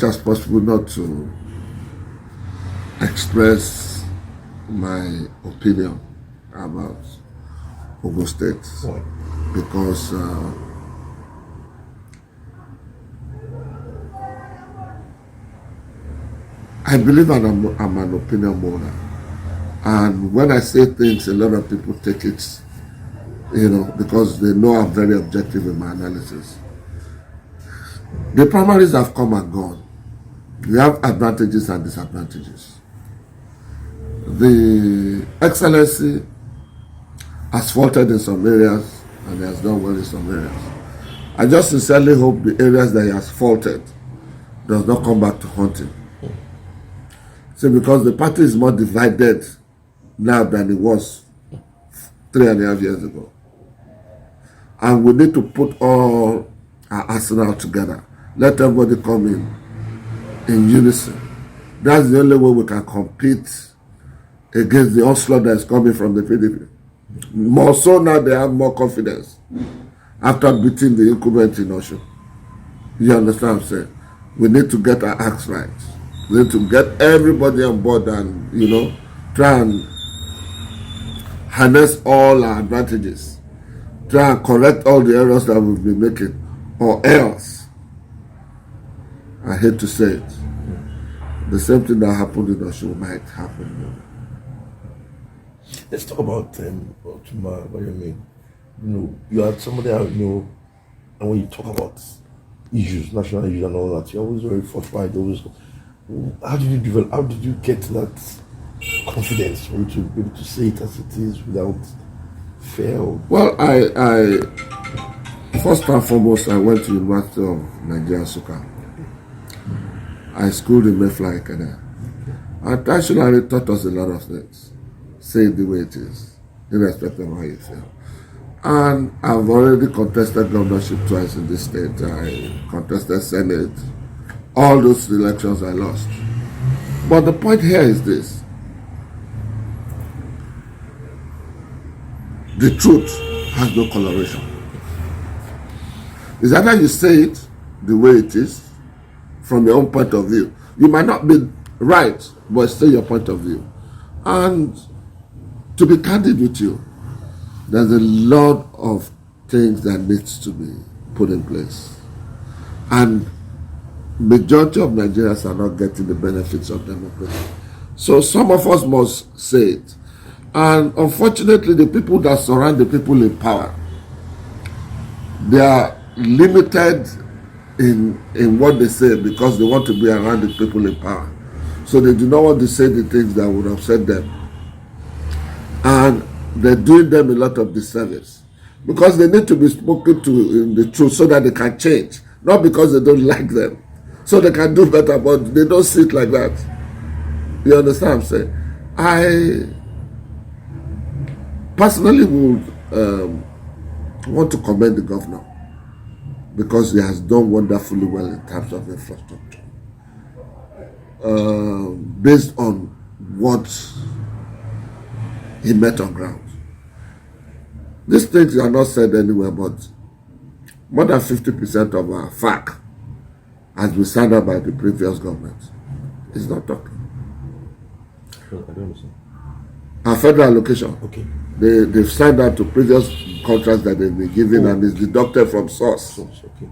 much as possible not to express my opinion about Ogun State. Why? Because I believe I'm an opinion holder. And when I say things, a lot of people take it, because they know I'm very objective in my analysis. The primaries have come and gone. We have advantages and disadvantages. The Excellency has faltered in some areas and he has done well in some areas. I just sincerely hope the areas that he has faltered does not come back to haunt him. See, because the party is more divided now than it was 3.5 years ago. And we need to put all our arsenal together. Let everybody come in unison. That's the only way we can compete against the onslaught that is coming from the PDP. More so now they have more confidence after beating the incumbent in Osun. You understand what I'm saying? We need to get our acts right. We need to get everybody on board and, try and harness all our advantages. Try and correct all the errors that we've been making. Or else, I hate to say it, the same thing that happened in Osun might happen. Let's talk about Otunba, Abayomi. You are somebody I know, and when you talk about issues, national issues and all that, you're always very forthright. How did you develop? How did you get that confidence for you to be able to say it as it is without fear? Well, I first and foremost, I went to University of Nigeria, Nsukka. I schooled in Mayflower Academy. And actually taught us a lot of things. Say it the way it is, irrespective of how you feel. And I've already contested governorship twice in this state. I contested Senate. All those elections I lost. But the point here is this. The truth has no coloration. It's either you say it the way it is, from your own point of view. You might not be right, but it's still your point of view. And to be candid with you, there's a lot of things that needs to be put in place. And majority of Nigerians are not getting the benefits of democracy. So some of us must say it. And unfortunately, the people that surround the people in power, they are limited in what they say because they want to be around the people in power. So they do not want to say the things that would upset them. And they're doing them a lot of disservice because they need to be spoken to in the truth so that they can change, not because they don't like them, so they can do better, but they don't see it like that. You understand what I'm saying? I personally would want to commend the governor because he has done wonderfully well in terms of infrastructure. Based on what he met on ground. These things are not said anywhere, but more than 50% of our FAC has been signed up by the previous government. It's not talking. I don't understand. Our federal allocation. Okay. They've signed up to previous contracts that they've been given and it's deducted from source. Okay.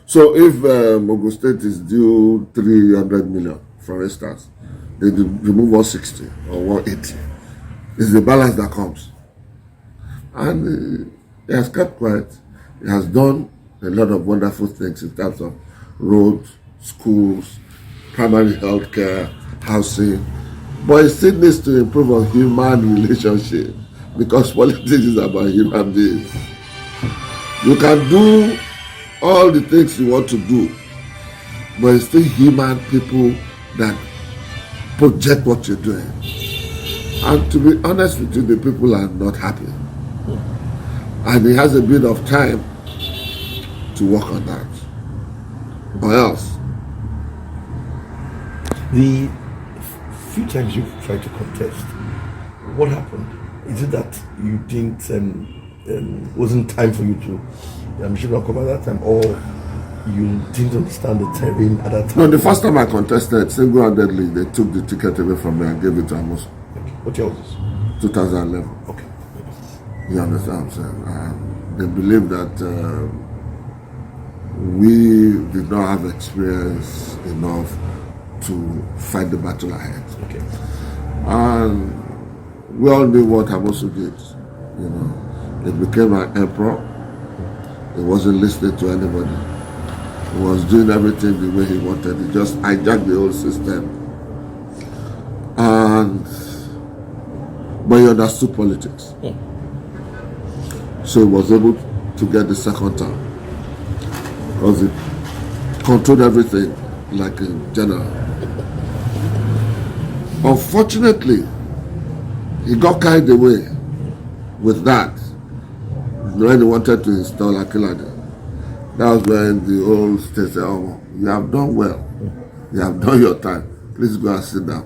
So if Ogun State is due 300 million, for instance, they remove 160 or 180. It's the balance that comes. And he has kept quiet. He has done a lot of wonderful things in terms of roads, schools, primary health care, housing. But it still needs to improve on human relationship because politics is about human beings. You can do all the things you want to do, but it's still human people that project what you're doing. And to be honest with you, the people are not happy. And he has a bit of time to work on that. Or else. The few times you tried to contest, what happened? Is it that you didn't, wasn't time for you to, should not come at that time, or you didn't understand the terrain at that time. No, the first time I contested, single-handedly, they took the ticket away from me and gave it to Amos. Okay. What year was this? 2011. Okay. You understand what I'm saying? They believe that we did not have experience enough to fight the battle ahead. Okay. And we all knew what Amosu did. You know, he became an emperor. He wasn't listening to anybody. He was doing everything the way he wanted. He just hijacked the whole system. But he understood politics. So he was able to get the second term. Because he controlled everything like a general. Unfortunately, he got carried away with that when he wanted to install Akilade. That was when the old state said, "Oh, you have done well. You have done your time. Please go and sit down."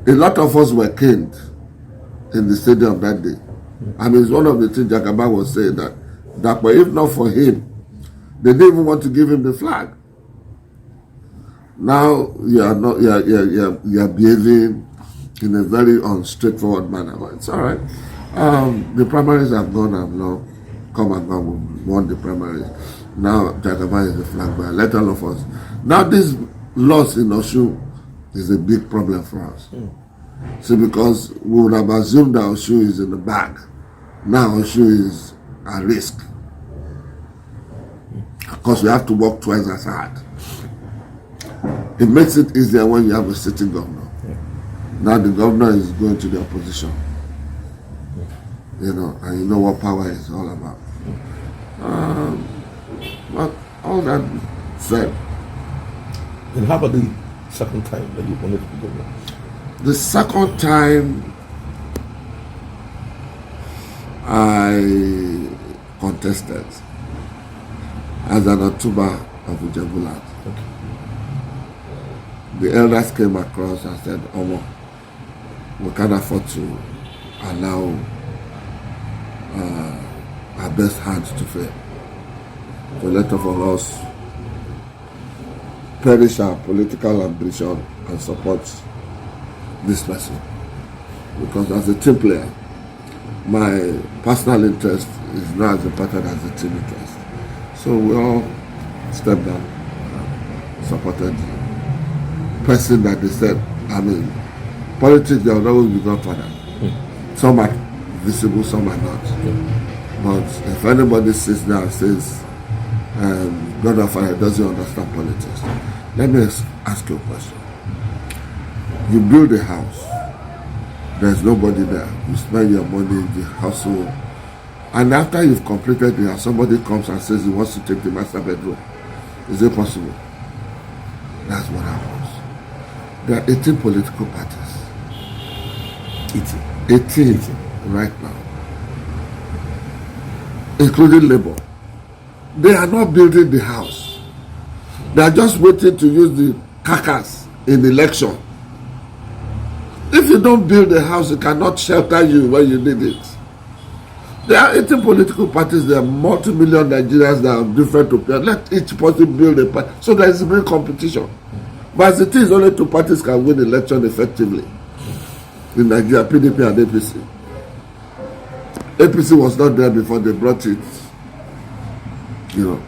A lot of us were caned in the stadium that day. I mean, it's one of the things Jakaba was saying that Dapo, if not for him, they didn't even want to give him the flag. Now you are behaving in a very unstraightforward manner. But it's all right. The primaries have gone and now come and gone. We won the primaries. Now Jakaba is the flag bearer. Let all of us. Now this loss in Osun is a big problem for us. See, because we would have assumed that Osun is in the bag. Now Osun is at risk. Because we have to work twice as hard. It makes it easier when you have a sitting governor. Now the governor is going to the opposition. You know, and you know what power is all about. But all that said. And how about the second time that you wanted to be governor? The second time I contested as an Otunba of Ijebuland. Okay. The elders came across and said, "Omo, we can't afford to allow our best hands to fail. So let of us perish our political ambition and support this person. Because as a team player, my personal interest is not as important as the team interest." So we all stepped down and supported the person that they said, I mean, politics, they will always be godfather. Some are visible, some are not. But if anybody sits there and says, godfather doesn't understand politics, let me ask you a question. You build a house, there's nobody there. You spend your money in the household. And after you've completed the house, somebody comes and says he wants to take the master bedroom. Is it possible? That's what happens. There are 18 political parties. 18 right now. Including Labour. They are not building the house. They are just waiting to use the carcass in the election. If you don't build a house, it cannot shelter you when you need it. There are 18 political parties. There are multi-million Nigerians that are different opinions. Let each party build a party. So there is a real competition. But as it is, only two parties can win election effectively in Nigeria, PDP and APC. APC was not there before they brought it. You know.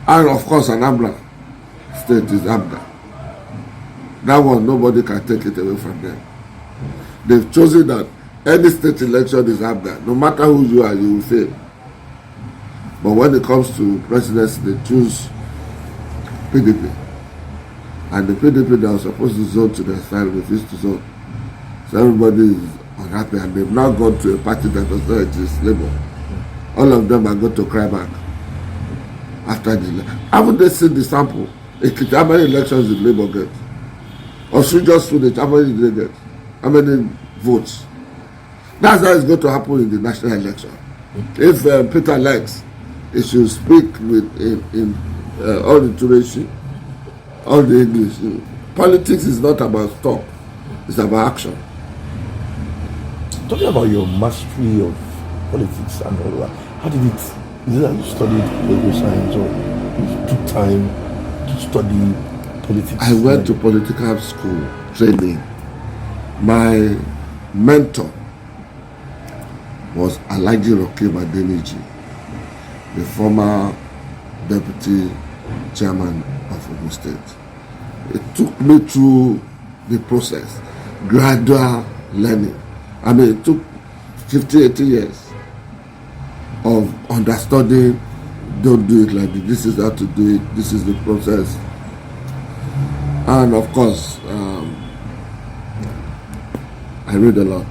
And of course, Anambra State is ABGA. That one, nobody can take it away from them. They've chosen that any state election is ABGA. No matter who you are, you will fail. But when it comes to presidency, they choose PDP. And the PDP that was supposed to zone to their side refused to zone. So everybody is unhappy, and they've now gone to a party that does not exist, Labour. All of them are going to cry back after the election. Haven't they seen the sample? How many elections did Labour get? Or should just finish, how many did they get? How many votes? That's how it's going to happen in the national election. If Peter likes, he should speak with in all the Tureshi, all the English. Politics is not about talk, it's about action. Talking about your mastery of politics and all that, how did it, is it that you studied political science or You took time to study politics. I went to political school training. My mentor was Alhaji Rokim Adeniji, the former deputy chairman of Ogun State. It took me through the process, gradual learning. I mean, it took 50, 80 years of understanding. Don't do it like this. This is how to do it. This is the process. And of course, I read a lot.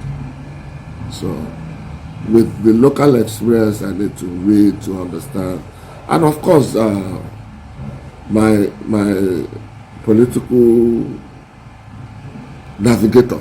So, with the local experience, I need to read to understand. And of course, my political navigator